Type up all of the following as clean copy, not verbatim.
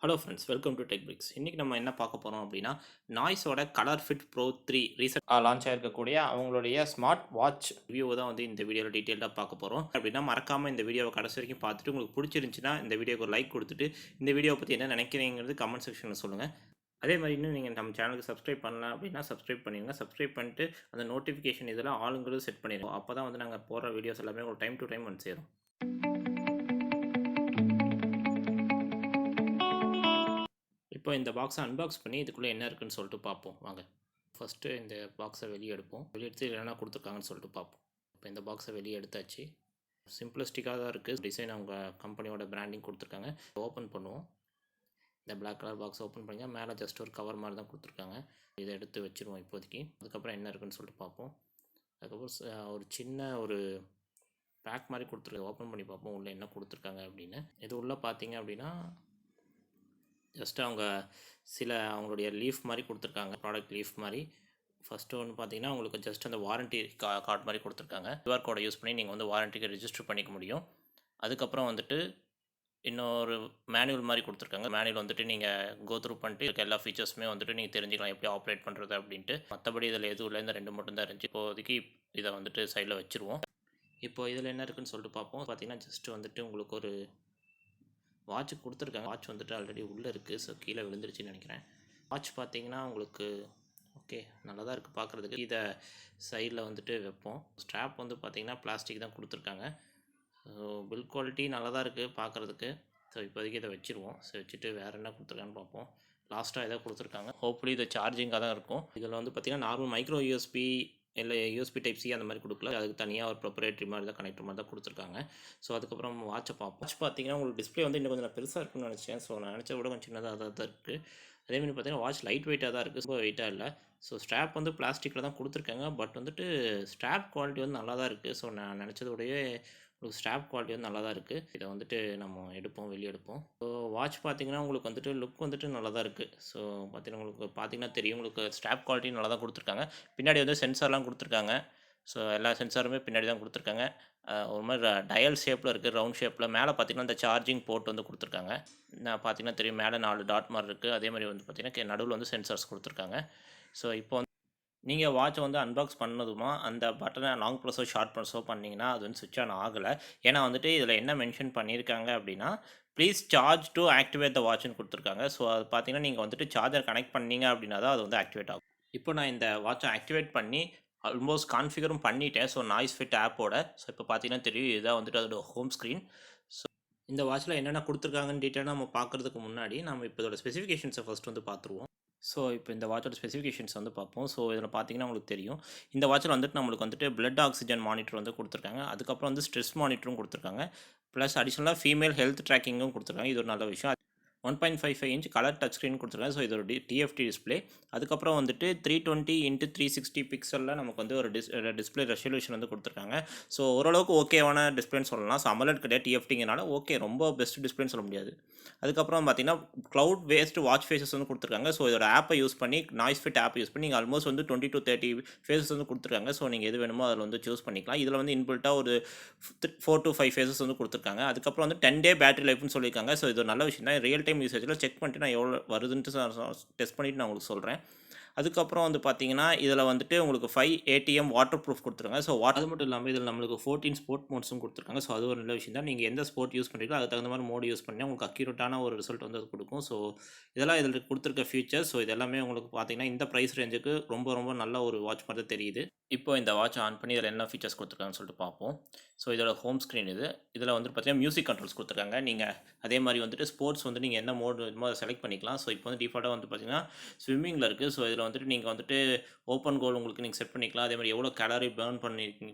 Hello friends, welcome to tech BRICS. இன்றைக்கி நம்ம என்ன பார்க்க போகிறோம் அப்படின்னா, நாய்ஸோட ColorFit Pro 3 ரீசெண்ட் லான்ச் ஆகிருக்கக்கூடிய அவங்களுடைய ஸ்மார்ட் வாட்ச் ரிவ்யூவை தான் வந்து இந்த வீடியோவில் டீட்டெயிலாக பார்க்க போகிறோம். அப்படின்னா மறக்காமல் இந்த வீடியோவை கடைசி வரைக்கும் பார்த்துட்டு உங்களுக்கு பிடிச்சிருந்துச்சுன்னா இந்த வீடியோக்கு ஒரு லைக் கொடுத்துட்டு இந்த வீடியோவை பற்றி என்ன நினைக்கிறீங்கிறது கமெண்ட் செக்ஷனில் சொல்லுங்கள். அதே மாதிரி இன்னும் நீங்கள் நம்ம சேனலுக்கு சப்ஸ்கிரைப் பண்ணலாம் அப்படின்னா சப்ஸ்கிரைப் பண்ணிடுங்க. சப்ஸ்கிரைப் பண்ணிட்டு அந்த நோட்டிஃபிகேஷன் இதெல்லாம் ஆளுங்கிறது செட் பண்ணிடுவோம். அப்போ தான் வந்து நாங்கள் போகிற வீடியோஸ் எல்லாமே ஒரு டைம் டு டைம் வந்து சேரும். இப்போ இந்த பாக்ஸை அன்பாக்ஸ் பண்ணி இதுக்குள்ளே என்ன இருக்குன்னு சொல்லிட்டு பார்ப்போம் வாங்க. ஃபஸ்ட்டு இந்த பாக்ஸை வெளியே எடுப்போம். வெளியே எடுத்து என்னென்ன கொடுத்துருக்காங்கன்னு சொல்லிட்டு பார்ப்போம். இப்போ இந்த பாக்ஸை வெளியே எடுத்தாச்சு. சிம்பிளிஸ்டிக்காக தான் இருக்குது. டிசைன் அவங்க கம்பெனியோட பிராண்டிங் கொடுத்துருக்காங்க. ஓப்பன் பண்ணுவோம். இந்த பிளாக் கலர் பாக்ஸ் ஓப்பன் பண்ணிங்க. மேலே ஜஸ்ட் ஒரு கவர் மாதிரி தான் கொடுத்துருக்காங்க. இதை எடுத்து வச்சுருவோம் இப்போதைக்கு. அதுக்கப்புறம் என்ன இருக்குன்னு சொல்லிட்டு பார்ப்போம். அதுக்கப்புறம் ஒரு சின்ன ஒரு பேக் மாதிரி கொடுத்துருக்கு. ஓப்பன் பண்ணி பார்ப்போம் உள்ளே என்ன கொடுத்துருக்காங்க அப்படின்னு. இது உள்ளே பார்த்தீங்க அப்படின்னா ஜஸ்ட் அவங்க அவங்களுடைய லீஃப் மாதிரி கொடுத்துருக்காங்க. ப்ராடக்ட் லீஃப் மாதிரி. ஃபஸ்ட்டு ஒன்று பார்த்தீங்கன்னா உங்களுக்கு ஜஸ்ட் அந்த வாரண்ட்டி கார்டு மாதிரி கொடுத்துருக்காங்க. QR கோடை யூஸ் பண்ணி நீங்கள் வந்து வாரண்ட்டிக்கு ரெஜிஸ்டர் பண்ணிக்க முடியும். அதுக்கப்புறம் வந்துட்டு இன்னொரு மேனுவல் மாதிரி கொடுத்துருக்காங்க. மேனுவல் வந்துட்டு நீங்கள் கோ த்ரூ பண்ணிட்டு எல்லா ஃபீச்சர்ஸுமே வந்துட்டு நீங்கள் தெரிஞ்சுக்கலாம் எப்படி ஆப்ரேட் பண்ணுறது அப்படின்ட்டு. மற்றபடி இதில் எதுவும் இல்லை, இந்த 2 மட்டும் தான் இருந்துச்சு. இப்போதைக்கு இதை வந்துட்டு சைடில் வச்சுருவோம். இப்போ இதில் என்ன இருக்குதுன்னு சொல்லிட்டு பார்ப்போம். பார்த்தீங்கன்னா ஜஸ்ட்டு வந்துட்டு உங்களுக்கு ஒரு வாட்ச் கொடுத்துருக்காங்க. வாட்ச் வந்துட்டு ஆல்ரெடி உள்ளே இருக்குது. ஸோ கீழே விழுந்துருச்சுன்னு நினைக்கிறேன். வாட்ச் பார்த்தீங்கன்னா உங்களுக்கு ஓகே நல்லா தான் இருக்குது பார்க்குறதுக்கு. இதை சைடில் வந்துட்டு வைப்போம். ஸ்ட்ராப் வந்து பார்த்திங்கன்னா பிளாஸ்டிக் தான் கொடுத்துருக்காங்க. ஸோ பில் குவாலிட்டி நல்லா தான் இருக்குது பார்க்குறதுக்கு. ஸோ இப்போதைக்கு இதை வச்சுருவோம். ஸோ வச்சுட்டு வேறு என்ன கொடுத்துருக்கான்னு பார்ப்போம். லாஸ்ட்டாக எதாவது கொடுத்துருக்காங்க. ஹோப்ஃபுல்லி இது சார்ஜிங்காக தான் இருக்கும். இதில் வந்து பார்த்திங்கன்னா நார்மல் மைக்ரோ யூஎஸ்பி இல்லை யூஎஸ்பி டைப் சி அந்த மாதிரி கொடுக்கல. அதுக்கு தனியாக ஒரு ப்ரொப்ரேட்டரி மாதிரி தான் கனெக்டர் மாதிரி தான் கொடுத்துருக்காங்க. ஸோ அதுக்கப்புறம் வாட்சை பார்ப்போம். வாட்ச் பார்த்தீங்கன்னா உங்களுக்கு டிஸ்பிளே வந்து இன்னும் கொஞ்சம் பெருசாக இருக்குன்னு நினச்சேன். ஸோ நான் நினச்ச விட கொஞ்சம் சின்னதாக தான் இருக்குது. அதேமாதிரி பார்த்தீங்கன்னா வாட்ச் லைட் வெயிட்டாக தான் இருக்குது. ரொம்ப வெயிட்டாக இல்லை. ஸோ ஸ்ட்ராப் வந்து பிளாஸ்டிக்கில் தான் கொடுத்துருக்காங்க. பட் வந்துட்டு ஸ்ட்ராப் குவாலிட்டி வந்து நல்லா தான் இருக்குது. ஸோ நான் நினச்சதோடையே உங்களுக்கு ஸ்ட்ராப் குவாலிட்டி வந்து நல்லா தான் இருக்குது. இதை வந்துட்டு நம்ம வெளியே எடுப்போம். ஸோ வாட்ச் பார்த்தீங்கன்னா உங்களுக்கு வந்துட்டு லுக் வந்துட்டு நல்லா தான் இருக்குது. ஸோ பார்த்தீங்கன்னா உங்களுக்கு பார்த்தீங்கன்னா தெரியும், உங்களுக்கு ஸ்ட்ராப் குவாலிட்டி நல்லா தான் கொடுத்துருக்காங்க. பின்னாடி வந்து சென்சார்லாம் கொடுத்துருக்காங்க. ஸோ எல்லா சென்சாருமே பின்னாடி தான் கொடுத்துருக்காங்க. ஒரு மாதிரி டயல் ஷேப்பில் இருக்குது, ரவுண்ட் ஷேப்பில். மேலே பார்த்தீங்கன்னா இந்த சார்ஜிங் போர்ட் வந்து கொடுத்துருக்காங்க. நான் பார்த்தீங்கன்னா தெரியும், மேலே 4 டாட் மாதிரி இருக்குது. அதே மாதிரி வந்து பார்த்தீங்கன்னா நடுவில் வந்து சென்சார்ஸ் கொடுத்துருக்காங்க. ஸோ இப்போ நீங்கள் வாட்சை வந்து அன்பாக்ஸ் பண்ணதுமா அந்த பட்டனை லாங் ப்ரெஸ்ஸோ ஷார்ட் ப்ரெஸ்ஸோ பண்ணிங்கன்னா அது வந்து சுவிட்ச் ஆன் ஆகலை. ஏன்னா வந்துட்டு இதில் என்ன மென்ஷன் பண்ணியிருக்காங்க அப்படின்னா, please charge to activate the வாட்ச்னு கொடுத்துருக்காங்க. ஸோ அது பார்த்தீங்கன்னா நீங்கள் வந்துட்டு சார்ஜர் கனெக்ட் பண்ணீங்க அப்படின்னா தான் அது வந்து ஆக்டிவேட் ஆகும். இப்போ நான் இந்த வாட்சை ஆக்டிவேட் பண்ணி ஆல்மோஸ்ட் கான்ஃபிகரும் பண்ணிட்டேன். ஸோ நாய்ஸ் ஃபிட் ஆப்போட. ஸோ இப்போ பார்த்தீங்கன்னா தெரியும், இதுதான் வந்துட்டு அதோட ஹோம் ஸ்க்ரீன். ஸோ இந்த வாட்சில் என்னென்ன கொடுத்துருக்காங்கன்னு டீட்டெயிலாக நம்ம பார்க்குறதுக்கு முன்னாடி நம்ம இப்போ இதோட ஸ்பெசிஃபிகேஷன்ஸை ஃபஸ்ட் வந்து பார்த்துருவோம். ஸோ இப்போ இந்த வாட்சோட ஸ்பெசிஃபிகேஷன்ஸ் வந்து பார்ப்போம். ஸோ இதில் பார்த்தீங்கன்னா உங்களுக்கு தெரியும், இந்த வாட்சில் வந்துட்டு நம்மளுக்கு வந்துட்டு பிளட் ஆக்சிஜன் மானிட்டர் வந்து கொடுத்துருக்காங்க. அதுக்கப்புறம் வந்து ஸ்ட்ரெஸ் மானிட்டரும் கொடுத்துருக்காங்க. ப்ளஸ் அடிஷ்னலாக ஃபீமேல் ஹெல்த் ட்ராக்கிங்கும் கொடுத்துருக்காங்க. இது ஒரு நல்ல விஷயம். 1.55 இன்ச் கலர் டச் ஸ்க்ரீன் கொடுத்துருக்காங்க. ஸோ இது ஒரு TFT டிஸ்பிளே. அதுக்கப்புறம் வந்துட்டு 320x360 பிக்சலில் நமக்கு வந்து ஒரு டிஸ்பிளே ரெசல்யூஷன் வந்து கொடுத்துருக்காங்க. ஸோ ஓரளவுக்கு ஓகேவான டிஸ்பிளேன்னு சொல்லலாம். ஸோ AMOLED கிடையாது, TFTங்கனால ஓகே, ரொம்ப பெஸ்ட் டிஸ்பிளேன்னு சொல்ல முடியாது. அதுக்கப்புறம் பார்த்தீங்கன்னா க்ளவுட் பேஸ்ட் வாட்ச் ஃபேஸஸ் வந்து கொடுத்துருக்காங்க. ஸோ இதோட ஆப்பை யூஸ் பண்ணி, நாய்ஸ் ஃபிட் ஆப் யூஸ் பண்ணி நீங்கள் ஆல்மோஸ்ட் வந்து 20 to 30 ஃபேஸஸ் வந்து கொடுத்துருக்காங்க. ஸோ நீங்கள் எது வேணுமோ அதில் வந்து சூஸ் பண்ணிக்கலாம். இதில் வந்து இன்பில்ட்டாக ஒரு 4 to 5 ஃபேஸஸ் வந்து கொடுத்துருக்காங்க. அதுக்கப்புறம் வந்து 10 day பேட்டரி லைஃப்னு சொல்லியிருக்காங்க. ஸோ இது ஒரு நல்ல விஷயம் தான். ரியல் டைம் யூசேஜில் செக் பண்ணிட்டு நான் எவ்வளோ வருதுன்ட்டு டெஸ்ட் பண்ணிவிட்டு நான் உங்களுக்கு சொல்கிறேன். அதுக்கப்புறம் வந்து பார்த்தீங்கன்னா இதில் வந்துட்டு உங்களுக்கு 5 ATM வாட்டர் ப்ரூஃப் கொடுத்துருக்காங்க. ஸோ அது மட்டும் இல்லாமல் இதில் நம்மளுக்கு 14 ஸ்போர்ட் மோட்ஸும் கொடுத்துருக்காங்க. ஸோ அது ஒரு நல்ல விஷயம் தான். நீங்கள் எந்த ஸ்போர்ட் யூஸ் பண்ணுறீங்களோ அதுக்கு தகுந்த மாதிரி மோடு யூஸ் பண்ணி உங்களுக்கு அக்யூரேட்டான ஒரு ரிசல்ட் வந்து அது கொடுக்கும். ஸோ இதெல்லாம் இதில் கொடுத்துருக்க ஃபீச்சர்ஸ். ஸோ இது எல்லாமே உங்களுக்கு பார்த்தீங்கன்னா இந்த ப்ரைஸ் ரேஞ்சுக்கு ரொம்ப ரொம்ப நல்ல ஒரு வாட்ச் மாதிரி தெரியுது. இப்போ இந்த வாட்ச் ஆன் பண்ணி இதில் என்ன ஃபீச்சர்ஸ் கொடுத்துருக்காங்கன்னு சொல்லிட்டு பார்ப்போம். ஸோ இதோட ஹோம் ஸ்க்ரீன் இது. இதில் வந்து பார்த்தீங்கன்னா மியூசிக் கண்ட்ரோல்ஸ் கொடுத்துருக்காங்க. நீங்கள் அதே மாதிரி வந்துட்டு ஸ்போர்ட்ஸ் வந்து நீங்கள் என்ன மோடு வேணுமோ அதை செலக்ட் பண்ணிக்கலாம். ஸோ இப்போ வந்து டிஃபால்ட்டாக வந்து பார்த்தீங்கன்னா ஸ்விம்மிங்கில் இருக்குது. ஸோ இதில் வந்துட்டு நீங்கள் வந்துட்டு ஓப்பன் கோல் உங்களுக்கு நீங்கள் செட் பண்ணிக்கலாம். அதே மாதிரி எவ்வளோ கேலரி பேர்ன்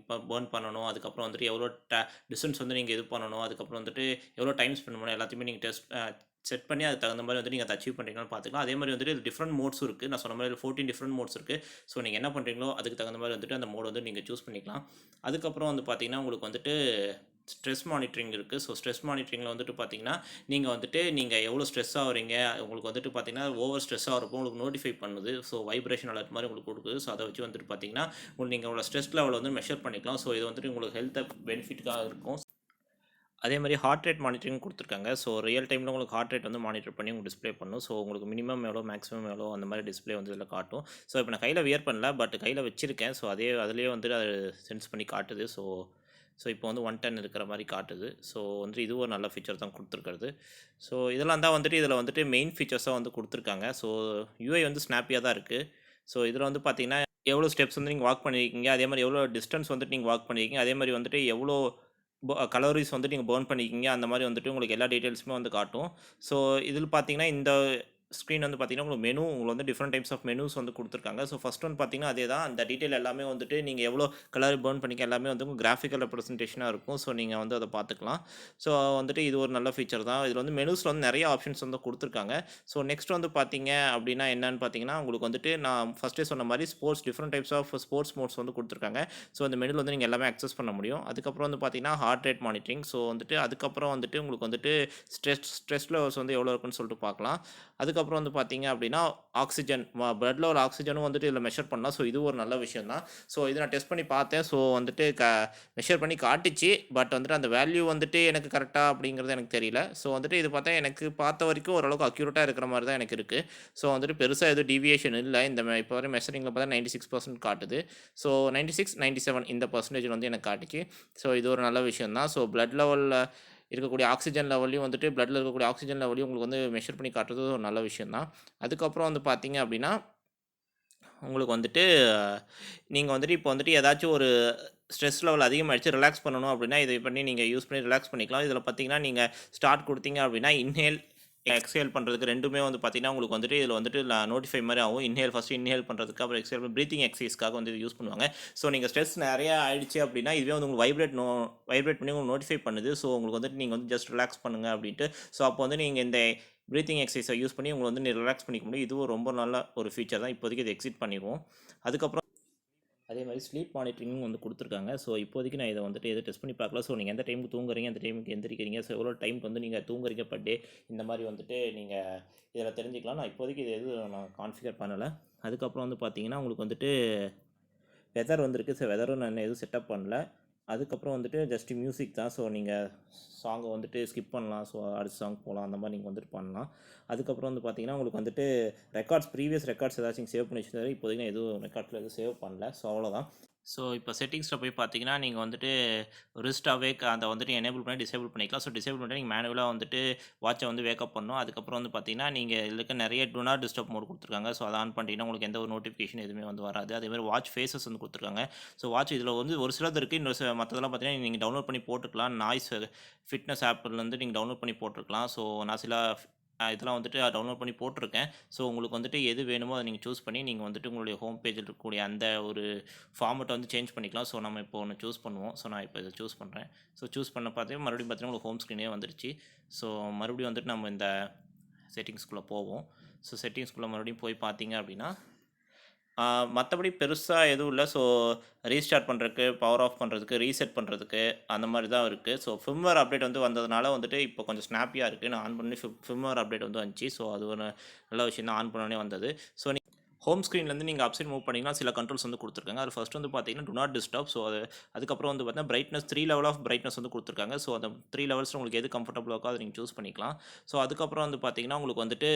பண்ணணும், அதுக்கப்புறம் வந்துட்டு எவ்வளோ டிஸ்டன்ஸ் வந்து நீங்கள் இது பண்ணணும், அதுக்கப்புறம் வந்துட்டு எவ்வளோ டைம் ஸ்பெண்ட் பண்ணணும், எல்லாத்தையுமே நீங்கள் செட் பண்ணி அதுக்கு தகுந்த மாதிரி வந்து நீங்கள் அதை அச்சீவ் பண்ணுறீங்கன்னு பார்த்துக்கலாம். அதே மாதிரி வந்துட்டு டிஃப்ரெண்ட் மோட்ஸும் இருக்குது. நான் சொன்ன மாதிரி 14 டிஃப்ரெண்ட் மோட்ஸ் இருக்குது. ஸோ நீங்கள் என்ன பண்ணுறீங்களோ அதுக்கு தகுந்த மாதிரி வந்துட்டு அந்த மோட் வந்து நீங்கள் சூஸ் பண்ணிக்கலாம். அதுக்கப்புறம் வந்து பார்த்தீங்கன்னா உங்களுக்கு வந்துட்டு ஸ்ட்ரெஸ் மானிட்டரிங் இருக்குது. ஸோ ஸ்ட்ரெஸ் மானிட்டரிங்கில் வந்துட்டு பார்த்தீங்கன்னா நீங்கள் எவ்வளோ ஸ்ட்ரெஸ் ஆகிறீங்க, உங்களுக்கு வந்துட்டு பார்த்தீங்கன்னா ஓவர் ஸ்ட்ரெஸ் ஆகிறப்போ உங்களுக்கு நோட்டிஃபை பண்ணுது. ஸோ வைப்ரேஷன் அலர்ட் மாதிரி உங்களுக்கு கொடுக்குது. ஸோ அதை வச்சு வந்துட்டு பார்த்தீங்கன்னா நீங்கள் உங்களோட ஸ்ட்ரெஸ் லெவல் வந்து மெஷர் பண்ணிக்கலாம். ஸோ இது வந்துட்டு உங்களுக்கு ஹெல்த்தை பெனிஃபிட்டாக இருக்கும். அதே மாதிரி ஹார்ட் ரேட் மானிட்டரிங் கொடுத்துருக்காங்க. ஸோ ரியல் டைமில் உங்களுக்கு ஹார்ட் ரேட் வந்து மானிட்டர் பண்ணி உங்களுக்கு டிஸ்ப்ளே பண்ணும். ஸோ உங்களுக்கு மினிமம் எவ்வளோ, மேக்ஸிமம் எவ்வளோ அந்த மாதிரி டிஸ்ப்ளே வந்து இதில் காட்டும். ஸோ இப்போ நான் கையில் வியர் பண்ணல, பட் கையில் வச்சிருக்கேன். ஸோ அதிலேயே வந்து அது சென்ஸ் பண்ணி காட்டுது. ஸோ இப்போ வந்து 110 இருக்கிற மாதிரி காட்டுது. ஸோ வந்துட்டு இது ஒரு நல்ல ஃபீச்சர் தான் கொடுத்துருக்கிறது. ஸோ இதெல்லாம் தான் வந்துட்டு இதில் வந்துட்டு மெயின் ஃபீச்சர்ஸாக வந்து கொடுத்துருக்காங்க. ஸோ யூஐ வந்து ஸ்னாப்பியாக தான் இருக்குது. ஸோ இதில் வந்து பார்த்தீங்கன்னா எவ்வளோ ஸ்டெப்ஸ் வந்து நீங்கள் வாக் பண்ணியிருக்கீங்க, அதே மாதிரி எவ்வளோ டிஸ்டன்ஸ் வந்துட்டு நீங்கள் வாக் பண்ணியிருக்கீங்க, அதே மாதிரி வந்துட்டு எவ்வளோ கலோரிஸ் வந்துட்டு நீங்கள் பர்ன் பண்ணிக்கிங்க, அந்த மாதிரி வந்துட்டு உங்களுக்கு எல்லா டீட்டெயில்ஸுமே வந்து காட்டும். ஸோ இதில் பார்த்தீங்கன்னா இந்த ஸ்க்ரீன் வந்து பார்த்தீங்கன்னா உங்களுக்கு மெனு உங்களுக்கு வந்து டிஃப்ரெண்ட் டைப்ஸ் ஆஃப் மெனூஸ் வந்து கொடுத்துருக்காங்க. ஸோ ஃபஸ்ட் ஒன் பார்த்தீங்கன்னா அதே தான், அந்த டீட்டெயில் எல்லாமே வந்துட்டு நீங்கள் எவ்வளோ கலர் பர்ன் பண்ணிக்க எல்லாமே வந்து உங்களுக்கு கிராஃபிக்கல் ரெப்ரசன்டேஷனாக இருக்கும். ஸோ நீங்கள் வந்து அதை பார்த்துக்கலாம். ஸோ வந்துட்டு இது ஒரு நல்ல ஃபீச்சர் தான். இதில் வந்து மெனூஸில் வந்து நிறைய ஆப்ஷன்ஸ் வந்து கொடுத்துருக்காங்க. ஸோ நெக்ஸ்ட் வந்து பார்த்தீங்க அப்படின்னா என்னன்னு பார்த்தீங்கன்னா உங்களுக்கு வந்துட்டு நான் ஃபஸ்ட்டே சொன்ன மாதிரி different types of sports modes வந்து கொடுத்துருக்காங்க. ஸோ அந்த மெனுவில் வந்து நீங்கள் எல்லாமே அக்சஸ் பண்ண முடியும். அதுக்கப்புறம் வந்து பார்த்தீங்கன்னா ஹார்ட் ரேட் மானிட்டரிங். ஸோ வந்துட்டு அதுக்கப்புறம் வந்துட்டு உங்களுக்கு வந்துட்டு ஸ்ட்ரெஸ் லெவல்ஸ் வந்து எவ்வளோ இருக்குன்னு சொல்லிட்டு பார்க்கலாம். அதுக்கப்புறம் வந்து பார்த்தீங்க அப்படின்னா ஆக்சிஜன், பிளட்ல ஒரு ஆக்சிஜனும் வந்துட்டு இதில் மெஷர் பண்ணலாம். ஸோ இது ஒரு நல்ல விஷயம் தான். ஸோ இதை நான் டெஸ்ட் பண்ணி பார்த்தேன். ஸோ வந்துட்டு மெஷர் பண்ணி காட்டுச்சு. பட் வந்துட்டு அந்த வேல்யூ வந்துட்டு எனக்கு கரெக்டாக அப்படிங்கிறது எனக்கு தெரியல. ஸோ வந்துட்டு இது பார்த்தா எனக்கு பார்த்த வரைக்கும் ஓரளவுக்கு அக்யூரேட்டாக இருக்கிற மாதிரி தான் எனக்கு இருக்குது. ஸோ வந்துட்டு பெருசாக எதுவும் டீவியேஷன் இல்லை. இந்த இப்போ வரை மெஷரிங்கில் பார்த்தா 96% காட்டுது. ஸோ 96, 97 இந்த பர்சன்டேஜ் வந்து எனக்கு காட்டுச்சு. ஸோ இது ஒரு நல்ல விஷயம் தான். ஸோ பிளட் லெவலில் இருக்கக்கூடிய ஆக்சிஜன் லெவலையும் வந்துட்டு பிளட்டில் இருக்கக்கூடிய ஆக்சிஜன் லெவலையும் உங்களுக்கு வந்து மெஷர் பண்ணி காட்டுறது ஒரு நல்ல விஷயம் தான். அதுக்கப்புறம் வந்து பார்த்தீங்க அப்படின்னா உங்களுக்கு வந்துட்டு நீங்கள் வந்துட்டு இப்போ வந்துட்டு ஏதாச்சும் ஒரு ஸ்ட்ரெஸ் லெவல் அதிகமாகிடுச்சு, ரிலாக்ஸ் பண்ணணும் அப்படின்னா இதை பண்ணி நீங்கள் யூஸ் பண்ணி ரிலாக்ஸ் பண்ணிக்கலாம். இதில் பார்த்தீங்கன்னா நீங்கள் ஸ்டார்ட் கொடுத்தீங்க அப்படின்னா இன்ஹேல் எக்ஸேல் பண்ணுறதுக்கு ரெண்டுமே வந்து பார்த்தீங்கன்னா உங்களுக்கு வந்துட்டு இதில் வந்துட்டு நோட்டிஃபை மாதிரி ஆகும். ஃபஸ்ட்டு இன்ஹேல் பண்ணுறதுக்கு, அப்புறம் எக்ஸேல் ப்ரீத்திங் எக்ஸசைஸ்க்காக வந்து இது யூஸ் பண்ணுவாங்க. ஸோ நீங்கள் ஸ்ட்ரெஸ் நிறையா ஆயிடுச்சு அப்படின்னா இதுவே வந்து உங்களுக்கு வைப்ரேட் பண்ணி உங்களுக்கு நோட்டிஃபை பண்ணுது. ஸோ உங்களுக்கு வந்துட்டு நீங்கள் வந்து ஜஸ்ட் ரிலாக்ஸ் பண்ணுங்கள் அப்படின்ட்டு. ஸோ அப்போ வந்து நீங்கள் இந்த ப்ரீத்திங் எக்ஸசைஸை யூஸ் பண்ணி உங்களை வந்து ரிலாக்ஸ் பண்ணிக்க முடியும். இதுவும் ரொம்ப நல்ல ஒரு ஃபீச்சர் தான். இப்போதைக்கு இதை எக்ஸிட் பண்ணிடுவோம். அதுக்கப்புறம் அதே மாதிரி ஸ்லீப் மானிட்டரிங்கும் வந்து கொடுத்துருக்காங்க. ஸோ இப்போதைக்கு நான் இதை வந்துட்டு எது டெஸ்ட் பண்ணி பார்க்கல. ஸோ நீங்கள் எந்த டைமுக்கு தூங்குறீங்க, அந்த டைமுக்கு எந்திரிக்கிறீங்க, ஸோ எவ்வளோ டைமுக்கு வந்து நீங்கள் தூங்குறீங்க பர் டே, இந்த மாதிரி வந்துட்டு நீங்கள் இதில் தெரிஞ்சுக்கலாம். நான் இப்போதைக்கு இது எதுவும் நான் கான்ஃபிகர் பண்ணலை. அதுக்கப்புறம் வந்து பார்த்தீங்கன்னா உங்களுக்கு வந்துட்டு வெதர் வந்திருக்கு. ஸோ வெதரும் நான் எதுவும் செட்டப் பண்ணல. அதுக்கப்புறம் வந்துட்டு ஜஸ்ட் மியூசிக் தான். ஸோ நீங்கள் சாங்கை வந்துட்டு ஸ்கிப் பண்ணலாம். ஸோ அடுத்த சாங் போகலாம், அந்த மாதிரி நீங்கள் வந்துட்டு பண்ணலாம். அதுக்கப்புறம் வந்து பார்த்தீங்கன்னா உங்களுக்கு வந்துட்டு ப்ரீவியஸ் ரெக்கார்ட்ஸ் ஏதாச்சும் சேவ் பண்ணி வச்சுருந்தாரு. இப்போதைக்கு நான் எதுவும் ரெக்கார்ட்ஸில் எதுவும் சேவ் பண்ணல. ஸோ அவ்வளோதான். ஸோ இப்போ செட்டிங்ஸில் போய் பார்த்தீங்கன்னா நீங்கள் வந்துட்டு ரிஸ்ட் அவேக் அதை வந்துட்டு எனேபிள் பண்ணி டிசேபிள் பண்ணிக்கலாம். ஸோ டிசேபிள் பண்ணிட்டு நீங்கள் மேனுவலாக வந்துட்டு வாட்சை வந்து வேக்கப் பண்ணணும். அதுக்கப்புறம் வந்து பார்த்தீங்கன்னா நீங்கள் இதுக்கு நிறைய டு நாட் டிஸ்டர்ப் மோட் கொடுத்துருக்காங்க. ஸோ அதை ஆன் பண்ணிட்டீங்கன்னா உங்களுக்கு எந்த ஒரு நோட்டிஃபிகேஷன் எதுவுமே வந்து வராது. அதேமாதிரி வாட்ச் ஃபேஸஸ் வந்து கொடுத்துருக்காங்க. ஸோ வாட்ச் இதில் வந்து ஒரு சிலது இருக்குது, இன்னொரு மற்றதெல்லாம் பார்த்தீங்கன்னா நீங்கள் டவுன்லோட் பண்ணி போட்டுக்கலாம். நாய்ஸ் ஃபிட்னஸ் ஆப்லேருந்து நீங்கள் டவுன்லோட் பண்ணி போட்டுருக்கலாம். ஸோ நான் சில இதெல்லாம் வந்துட்டு டவுன்லோட் பண்ணி போட்டிருக்கேன். ஸோ உங்களுக்கு வந்துட்டு எது வேணுமோ அதை நீங்கள் சூஸ் பண்ணி நீங்கள் வந்துட்டு உங்களுடைய ஹோம் பேஜில் இருக்கக்கூடிய அந்த ஒரு ஃபார்மெட்டை வந்து சேஞ்ச் பண்ணிக்கலாம். ஸோ நம்ம இப்போ ஒன்று சூஸ் பண்ணுவோம். ஸோ நான் இப்போ இதை சூஸ் பண்ணுறேன். ஸோ சூஸ் பண்ண பார்த்தீங்கன்னா மறுபடியும் பார்த்தீங்கன்னா உங்களுக்கு ஹோம் ஸ்க்ரீனே வந்துருச்சு. ஸோ மறுபடியும் வந்துட்டு நம்ம இந்த செட்டிங்ஸ்குள்ளே போவோம். ஸோ செட்டிங்ஸ்குள்ளே மறுபடியும் போய் பார்த்தீங்க அப்படின்னா மற்றபடி பெருசாக எதுவும் இல்லை. ஸோ ரீஸ்டார்ட் பண்ணுறதுக்கு, பவர் ஆஃப் பண்ணுறதுக்கு, ரீசெட் பண்ணுறதுக்கு அந்த மாதிரி தான் இருக்குது. ஸோ ஃபிர்ம்வேர் அப்டேட் வந்து வந்ததுனால வந்துட்டு இப்போ கொஞ்சம் ஸ்னாப்பியாக இருக்குது. நான் ஆன் பண்ணி ஃபிர்ம்வேர் அப்டேட் வந்து வந்துச்சு. ஸோ அது ஒரு நல்ல விஷயம் தான், ஆன் பண்ணோடனே வந்தது. ஸோ ஹோம் ஸ்க்ரீன்லேருந்து நீங்கள் அப்சைட் மூவ் பண்ணிங்கன்னா சில கண்ட்ரோல்ஸ் வந்து கொடுத்துருக்காங்க. அது ஃபஸ்ட் வந்து பார்த்தீங்கன்னா டு நாட் டிஸ்டர்ப். ஸோ அதுக்கப்புறம் வந்து பார்த்தீங்கன்னா பிரைட்னஸ் 3 லெவல் ஆஃப் பிரைட்னஸ் வந்து கொடுத்துருக்காங்க. ஸோ அந்த 3 லெவல்ஸில் உங்களுக்கு எது கம்ஃபர்டபுளாக இருக்கோ அதை நீங்கள் சூஸ் பண்ணிக்கலாம். ஸோ அதுக்கப்புறம் வந்து பார்த்தீங்கன்னா உங்களுக்கு வந்துட்டு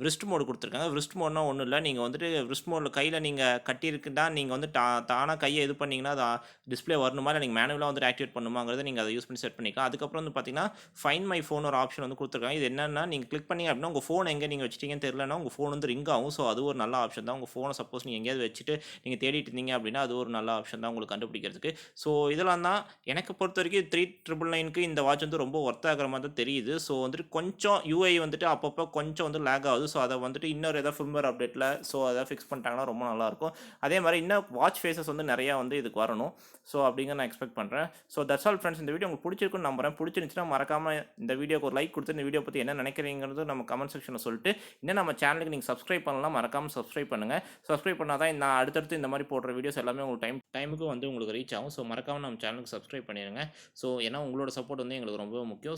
விரிஸ்ட் மோடு கொடுத்துருக்காங்க. விரிஸ்ட் மோட்னா ஒன்றும் இல்லை, நீங்கள் வந்துட்டு விரிஸ்ட் மோடில் கையில் நீங்கள் கட்டியிருக்குன்னா நீங்கள் வந்து தானாக கையை இது பண்ணிங்கன்னா அது டிஸ்பிளே வரணுமா, இல்லை நீங்கள் மேனுவலாக வந்துட்டு ஆக்டிவேட் பண்ணுமாங்கிறத நீங்கள் அதை யூஸ் பண்ணி செட் பண்ணிக்கலாம். அதுக்கப்புறம் வந்து பார்த்தீங்கன்னா ஃபைன் மை ஃபோன் ஒரு ஆப்ஷன் வந்து கொடுத்துருக்காங்க. இது என்னென்னா நீங்கள் கிளிக் பண்ணி அப்படின்னா உங்கள் ஃபோன் எங்கே நீங்கள் வச்சிட்டீங்கன்னு தெரியலனா உங்கள் ஃபோன் வந்து ரிங் ஆகும். ஸோ அது ஒரு நல்ல ஆப்ஷன் தான். உங்கள் ஃபோனை சப்போஸ் நீங்கள் எங்கேயாவது வச்சுட்டு நீங்கள் தேடிட்டு இருந்தீங்க அப்படின்னா அது ஒரு நல்ல ஆப்ஷன் தான் உங்களுக்கு கண்டுபிடிக்கிறதுக்கு. ஸோ இதெல்லாம் தான் எனக்கு பொறுத்த வரைக்கும் 3999க்கு இந்த வாட்ச் வந்து ரொம்ப ஒர்த் ஆகிற மாதிரி தான் தெரியுது. ஸோ வந்துட்டு கொஞ்சம் யூஐ வந்துட்டு அப்பப்போ கொஞ்சம் வந்து லேக் ஆகுது. ஸோ அதை வந்துட்டு இன்னொரு ஏதாவது ஃபிர்ம்வேர் அப்டேட்டில் ஸோ அதை ஃபிக்ஸ் பண்ணிட்டாங்கன்னா ரொம்ப நல்லாயிருக்கும். அதே மாதிரி இன்னும் வாட்ச் ஃபேஸஸ் வந்து நிறையா வந்து இதுக்கு வரணும். ஸோ அப்படிங்கிற நான் எக்ஸ்பெக்ட் பண்ணுறேன். So that's all friends. இந்த வீடியோ உங்களுக்கு பிடிச்சிருக்குன்னு நம்புறேன். பிடிச்சிருந்துச்சுன்னா மறக்காமல் இந்த வீடியோக்கு ஒரு லைக் கொடுத்து இந்த வீடியோ பற்றி என்ன நினைக்கிறீங்கிறது நம்ம கமெண்ட் செக்ஷனில் சொல்லிட்டு இன்னும் நம்ம சேனலுக்கு நீங்கள் சப்ஸ்கிரைப் பண்ணலாம், மறக்காமல் சப்ஸ்கிரைப் பண்ணுங்கள். சப்ஸ்கிரைப் பண்ணால் தான் நான் அடுத்தடுத்து இந்த மாதிரி போடுற வீடியோஸ் எல்லாமே உங்களுக்கு டைமுக்கு வந்து உங்களுக்கு ரீச் ஆகும். ஸோ மறக்காமல் நம்ம சேனலுக்கு சப்ஸ்கிரைப் பண்ணிடுங்க. ஸோ ஏன்னா உங்களோட சப்போர்ட் வந்து எங்களுக்கு ரொம்ப முக்கியம்.